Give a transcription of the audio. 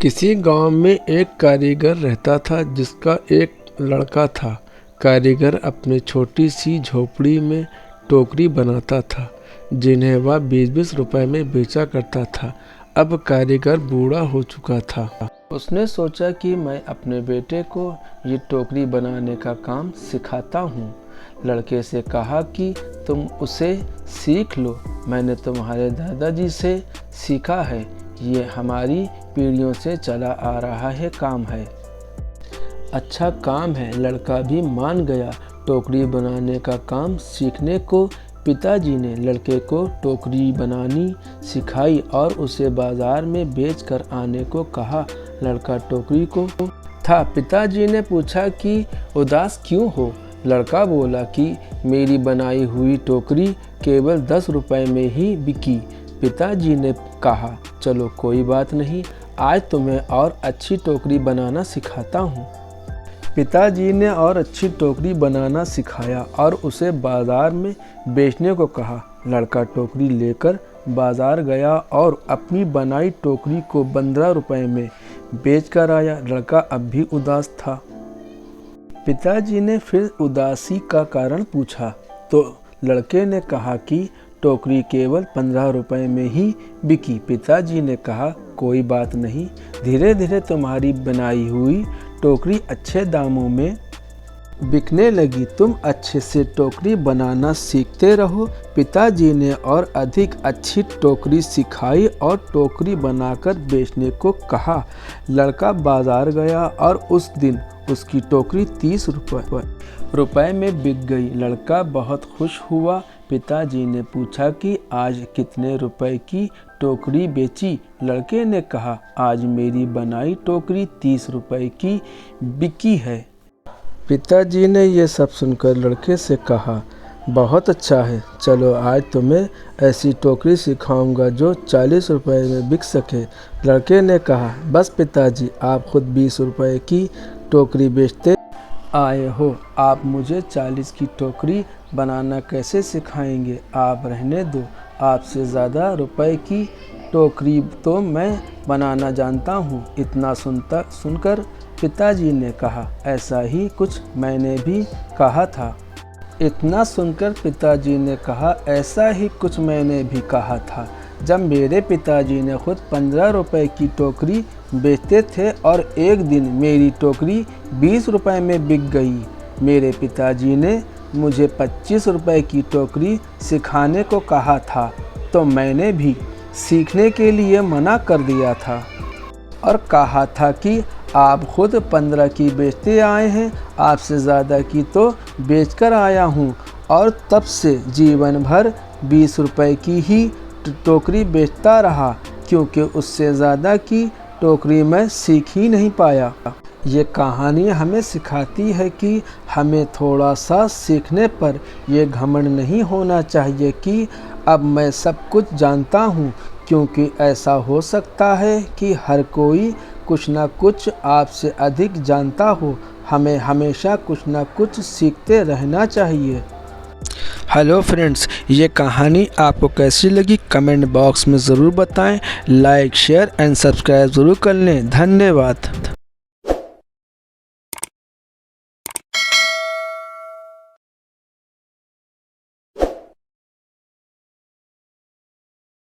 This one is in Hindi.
किसी गांव में एक कारीगर रहता था जिसका एक लड़का था। कारीगर अपने छोटी सी झोपड़ी में टोकरी बनाता था जिन्हें वह 20-20 रुपए में बेचा करता था। अब कारीगर बूढ़ा हो चुका था। उसने सोचा कि मैं अपने बेटे को ये टोकरी बनाने का काम सिखाता हूँ। लड़के से कहा कि तुम उसे सीख लो, मैंने तुम्हारे दादाजी से सीखा है, ये हमारी पीढ़ियों से चला आ रहा है काम है। अच्छा काम है, लड़का भी मान गया टोकरी बनाने का काम सीखने को। पिताजी ने लड़के को टोकरी बनानी सिखाई और उसे बाजार में बेच कर आने को कहा। लड़का टोकरी को था। पिताजी ने पूछा कि उदास क्यों हो? लड़का बोला कि मेरी बनाई हुई टोकरी केवल 10 रुपए में ही बिकी। पिताजी ने कहा, चलो कोई बात नहीं, आज तुम्हें और अच्छी टोकरी बनाना सिखाता हूँ। पिताजी ने और अच्छी टोकरी बनाना सिखाया और उसे बाज़ार में बेचने को कहा। लड़का टोकरी लेकर बाज़ार गया और अपनी बनाई टोकरी को 15 रुपए में बेच कर आया। लड़का अब भी उदास था। पिताजी ने फिर उदासी का कारण पूछा तो लड़के ने कहा कि टोकरी केवल 15 रुपए में ही बिकी। पिताजी ने कहा, कोई बात नहीं, धीरे धीरे तुम्हारी बनाई हुई टोकरी अच्छे दामों में बिकने लगी। तुम अच्छे से टोकरी बनाना सीखते रहो। पिताजी ने और अधिक अच्छी टोकरी सिखाई और टोकरी बनाकर बेचने को कहा। लड़का बाजार गया और उस दिन उसकी टोकरी 30 रुपए में बिक गई। लड़का बहुत खुश हुआ। पिताजी ने पूछा कि आज कितने रुपए की टोकरी बेची? लड़के ने कहा, आज मेरी बनाई टोकरी 30 रुपए की बिकी है। पिताजी ने यह सब सुनकर लड़के से कहा, बहुत अच्छा है, चलो आज तुम्हें ऐसी टोकरी सिखाऊंगा जो 40 रुपए में बिक सके। लड़के ने कहा, बस पिताजी, आप खुद 20 रुपए की टोकरी बेचते आए हो, आप मुझे 40 की टोकरी बनाना कैसे सिखाएंगे? आप रहने दो, आपसे ज़्यादा रुपए की टोकरी तो मैं बनाना जानता हूँ। इतना सुनकर पिताजी ने कहा, ऐसा ही कुछ मैंने भी कहा था। इतना सुनकर पिताजी ने कहा, ऐसा ही कुछ मैंने भी कहा था। जब मेरे पिताजी ने खुद 15 रुपए की टोकरी बेचते थे और एक दिन मेरी टोकरी 20 रुपए में बिक गई। मेरे पिताजी ने मुझे 25 रुपए की टोकरी सिखाने को कहा था तो मैंने भी सीखने के लिए मना कर दिया था और कहा था कि आप खुद 15 की बेचते आए हैं, आपसे ज़्यादा की तो बेचकर आया हूँ और तब से जीवन भर 20 रुपए की ही टोकरी बेचता रहा, क्योंकि उससे ज़्यादा की टोकरी मैं सीख ही नहीं पाया। ये कहानी हमें सिखाती है कि हमें थोड़ा सा सीखने पर यह घमंड नहीं होना चाहिए कि अब मैं सब कुछ जानता हूँ, क्योंकि ऐसा हो सकता है कि हर कोई कुछ ना कुछ आपसे अधिक जानता हो। हमें हमेशा कुछ ना कुछ सीखते रहना चाहिए। हेलो फ्रेंड्स, ये कहानी आपको कैसी लगी कमेंट बॉक्स में ज़रूर बताएं। लाइक, शेयर एंड सब्सक्राइब ज़रूर कर लें। धन्यवाद।